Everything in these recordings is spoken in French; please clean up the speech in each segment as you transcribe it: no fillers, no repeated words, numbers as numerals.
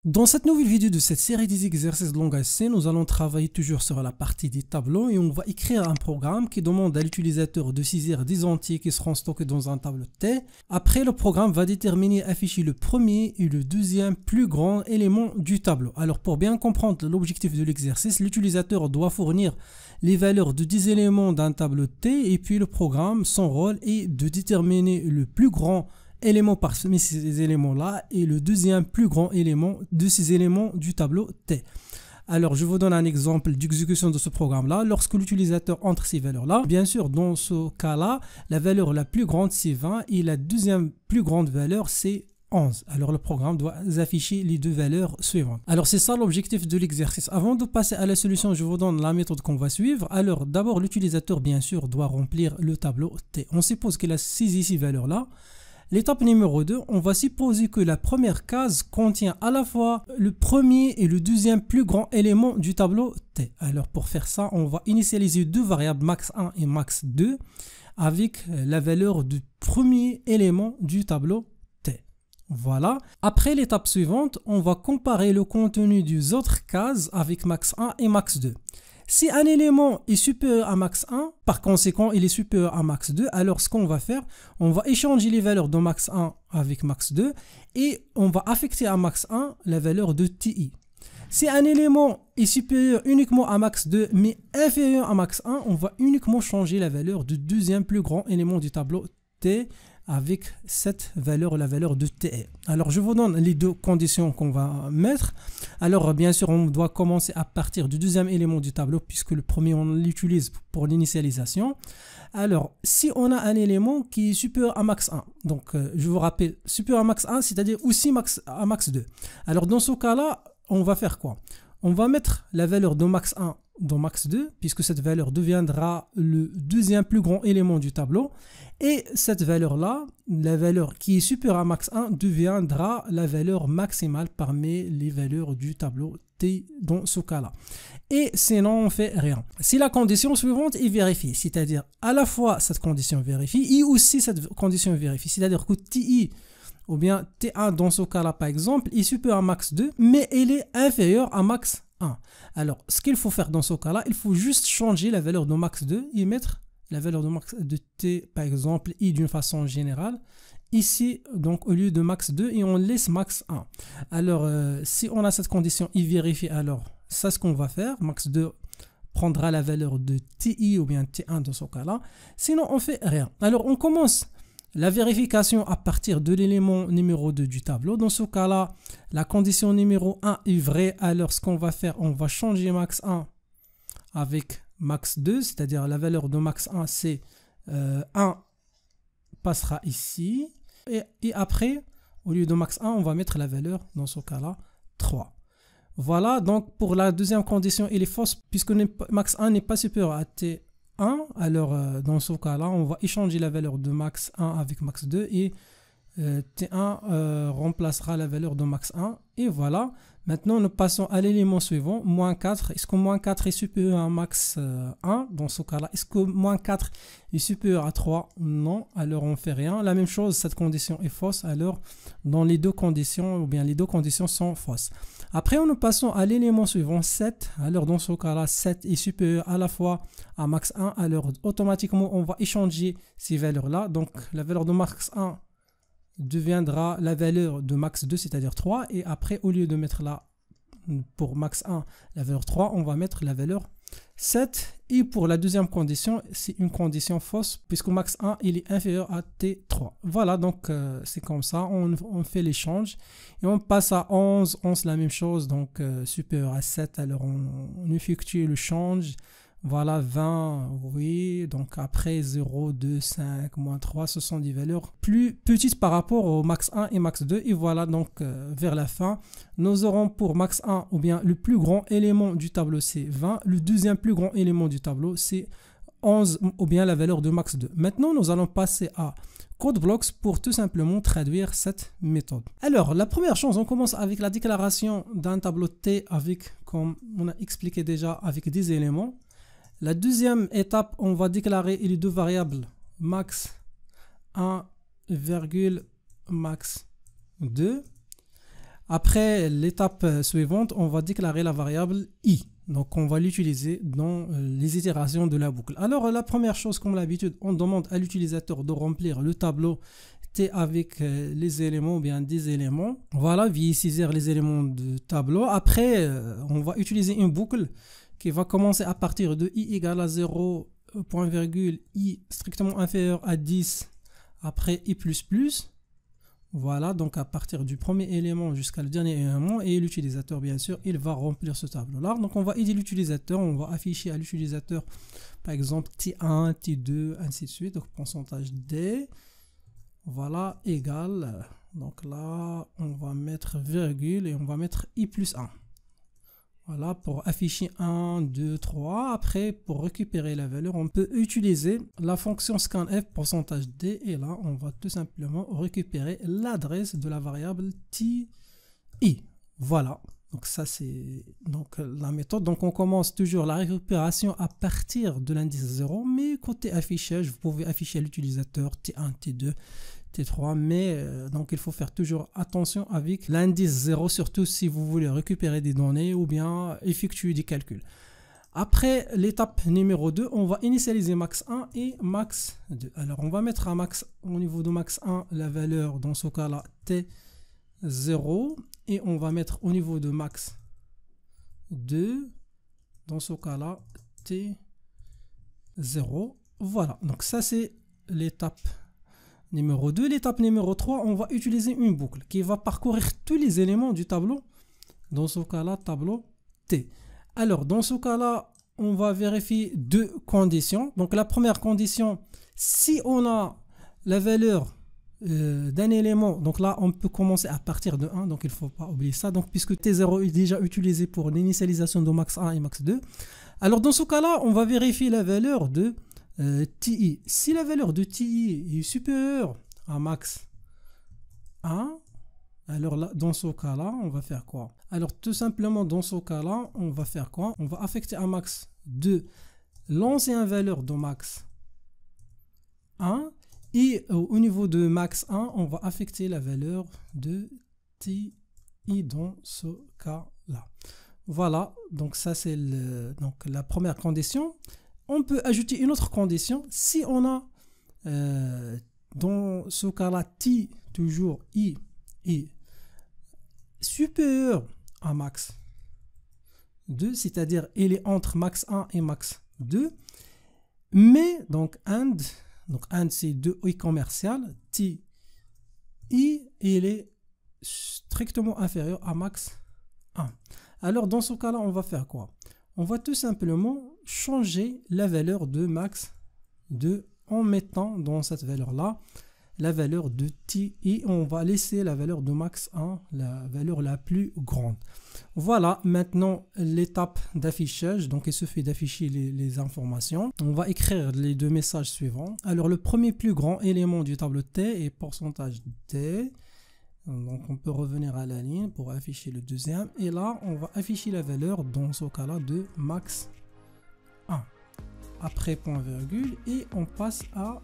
Dans cette nouvelle vidéo de cette série des exercices de langage C, nous allons travailler toujours sur la partie des tableaux et on va écrire un programme qui demande à l'utilisateur de saisir des entiers qui seront stockés dans un tableau T. Après, le programme va déterminer et afficher le premier et le deuxième plus grand élément du tableau. Alors, pour bien comprendre l'objectif de l'exercice, l'utilisateur doit fournir les valeurs de 10 éléments d'un tableau T et puis le programme, son rôle est de déterminer le plus grand élément parmi ces éléments-là et le deuxième plus grand élément de ces éléments du tableau T. Alors, je vous donne un exemple d'exécution de ce programme-là. Lorsque l'utilisateur entre ces valeurs-là, bien sûr, dans ce cas-là, la valeur la plus grande, c'est 20 et la deuxième plus grande valeur, c'est 11. Alors, le programme doit afficher les deux valeurs suivantes. Alors, c'est ça l'objectif de l'exercice. Avant de passer à la solution, je vous donne la méthode qu'on va suivre. Alors, d'abord, l'utilisateur, bien sûr, doit remplir le tableau T. On suppose qu'il a saisi ces valeurs-là. L'étape numéro 2, on va supposer que la première case contient à la fois le premier et le deuxième plus grand élément du tableau T. Alors pour faire ça, on va initialiser deux variables max1 et max2 avec la valeur du premier élément du tableau T. Voilà. Après l'étape suivante, on va comparer le contenu des autres cases avec max1 et max2. Si un élément est supérieur à max1, par conséquent, il est supérieur à max2, alors ce qu'on va faire, on va échanger les valeurs de max1 avec max2 et on va affecter à max1 la valeur de TI. Si un élément est supérieur uniquement à max2 mais inférieur à max1, on va uniquement changer la valeur du deuxième plus grand élément du tableau T avec cette valeur, la valeur de TE. Alors, je vous donne les deux conditions qu'on va mettre. Alors, bien sûr, on doit commencer à partir du deuxième élément du tableau puisque le premier, on l'utilise pour l'initialisation. Alors, si on a un élément qui est supérieur à max1, donc je vous rappelle, supérieur à max1, c'est-à-dire aussi à max2. Alors, dans ce cas-là, on va faire quoi? On va mettre la valeur de max1 dans max2, puisque cette valeur deviendra le deuxième plus grand élément du tableau. Et cette valeur-là, la valeur qui est supérieure à max1, deviendra la valeur maximale parmi les valeurs du tableau T dans ce cas-là. Et sinon, on ne fait rien. Si la condition suivante est vérifiée, c'est-à-dire à la fois cette condition vérifie et aussi cette condition vérifie, c'est-à-dire que TI ou bien T1 dans ce cas-là, par exemple, est supérieur à max2, mais il est inférieur à max1. Alors, ce qu'il faut faire dans ce cas-là, il faut juste changer la valeur de max2 et mettre la valeur de max de T, par exemple, I d'une façon générale, ici, donc au lieu de max2, et on laisse max1. Alors, si on a cette condition I vérifiée, alors, c'est ce qu'on va faire. Max2 prendra la valeur de TI ou bien T1 dans ce cas-là. Sinon, on ne fait rien. Alors, on commence la vérification à partir de l'élément numéro 2 du tableau. Dans ce cas-là, la condition numéro 1 est vraie. Alors, ce qu'on va faire, on va changer max1 avec max2, c'est-à-dire la valeur de max1, c'est 1 passera ici. Et après, au lieu de max1, on va mettre la valeur, dans ce cas-là, 3. Voilà, donc pour la deuxième condition, elle est fausse, puisque max1 n'est pas supérieur à T1. Alors, dans ce cas-là, on va échanger la valeur de max1 avec max2 et T1 remplacera la valeur de max1. Et voilà. Maintenant, nous passons à l'élément suivant, moins 4. Est-ce que moins 4 est supérieur à max 1? Dans ce cas-là, est-ce que moins 4 est supérieur à 3? Non. Alors, on ne fait rien. La même chose, cette condition est fausse. Alors, dans les deux conditions, ou bien les deux conditions sont fausses. Après, nous passons à l'élément suivant, 7. Alors, dans ce cas-là, 7 est supérieur à la fois à max 1. Alors, automatiquement, on va échanger ces valeurs-là. Donc, la valeur de max 1 deviendra la valeur de max 2, c'est-à-dire 3. Et après, au lieu de mettre là, pour max 1, la valeur 3, on va mettre la valeur 7. Et pour la deuxième condition, c'est une condition fausse, puisque max 1, il est inférieur à T3. Voilà, donc c'est comme ça, on fait l'échange. Et on passe à 11, 11 la même chose, donc supérieur à 7. Alors on effectue le change. Voilà, 20, oui, donc après 0, 2, 5, moins 3, ce sont des valeurs plus petites par rapport au max 1 et max 2. Et voilà, donc vers la fin, nous aurons pour max 1, ou bien le plus grand élément du tableau, c'est 20. Le deuxième plus grand élément du tableau, c'est 11, ou bien la valeur de max 2. Maintenant, nous allons passer à CodeBlocks pour tout simplement traduire cette méthode. Alors, la première chose, on commence avec la déclaration d'un tableau T avec, comme on a expliqué déjà, avec des éléments. La deuxième étape, on va déclarer les deux variables max 1, max 2. Après l'étape suivante, on va déclarer la variable i. Donc on va l'utiliser dans les itérations de la boucle. Alors la première chose, comme d'habitude, on demande à l'utilisateur de remplir le tableau T avec les éléments ou bien des éléments. Voilà, via saisir les éléments du tableau. Après, on va utiliser une boucle qui va commencer à partir de i égale à 0, point virgule, i strictement inférieur à 10, après i++. Voilà, donc à partir du premier élément jusqu'à le dernier élément, et l'utilisateur, bien sûr, il va remplir ce tableau-là. Donc on va aider l'utilisateur, on va afficher à l'utilisateur, par exemple, T1, T2, ainsi de suite, donc pourcentage D, voilà, égal. Donc là, on va mettre virgule et on va mettre I+1. Voilà, pour afficher 1, 2, 3. Après, pour récupérer la valeur, on peut utiliser la fonction scanf pourcentage D. Et là, on va tout simplement récupérer l'adresse de la variable TI. Voilà. Donc ça, c'est donc la méthode. Donc on commence toujours la récupération à partir de l'indice 0. Mais côté affichage, vous pouvez afficher à l'utilisateur T1, T2, T3, mais donc il faut faire toujours attention avec l'indice 0, surtout si vous voulez récupérer des données ou bien effectuer des calculs. Après l'étape numéro 2, on va initialiser max 1 et max 2. Alors on va mettre à max, au niveau de max 1, la valeur dans ce cas là T0, et on va mettre au niveau de max 2, dans ce cas là T0. Voilà, donc ça c'est l'étape numéro 2. L'étape numéro 3, on va utiliser une boucle qui va parcourir tous les éléments du tableau. Dans ce cas-là, tableau T. Alors, dans ce cas-là, on va vérifier deux conditions. Donc, la première condition, si on a la valeur d'un élément, donc là, on peut commencer à partir de 1. Donc, il ne faut pas oublier ça. Donc, puisque T0 est déjà utilisé pour l'initialisation de max 1 et max 2. Alors, dans ce cas-là, on va vérifier la valeur de TI. Si la valeur de TI est supérieure à max 1, alors là, dans ce cas-là, on va faire quoi? Alors tout simplement, dans ce cas-là, on va faire quoi? On va affecter à max 2 l'ancienne valeur de max 1, et au niveau de max 1, on va affecter la valeur de TI dans ce cas-là. Voilà, donc ça c'est donc la première condition. On peut ajouter une autre condition si on a dans ce cas-là T toujours I est supérieur à max 2, c'est-à-dire il est entre max 1 et max 2, mais donc AND c'est 2 I commercial, T I il est strictement inférieur à max 1. Alors dans ce cas-là, on va faire quoi? On va tout simplement changer la valeur de max 2 en mettant dans cette valeur-là la valeur de TI, et on va laisser la valeur de max 1, la valeur la plus grande. Voilà, maintenant l'étape d'affichage. Donc il suffit d'afficher les informations. On va écrire les deux messages suivants. Alors le premier plus grand élément du tableau T est pourcentage D. Donc on peut revenir à la ligne pour afficher le deuxième, et là on va afficher la valeur dans ce cas là de max 1 après point virgule, et on passe à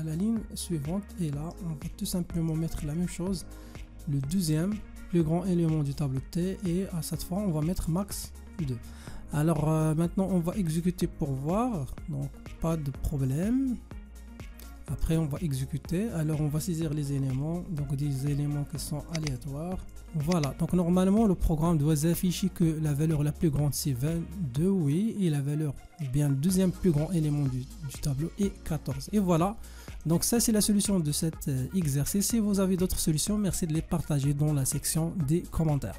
la ligne suivante, et là on va tout simplement mettre la même chose, le deuxième plus grand élément du tableau T, et à cette fois on va mettre max 2. Alors maintenant on va exécuter pour voir, donc pas de problème. Après on va exécuter, alors on va saisir les éléments, donc des éléments qui sont aléatoires. Voilà, donc normalement le programme doit afficher que la valeur la plus grande c'est 22, oui, et la valeur, bien le deuxième plus grand élément du tableau est 14. Et voilà, donc ça c'est la solution de cet exercice. Si vous avez d'autres solutions, merci de les partager dans la section des commentaires.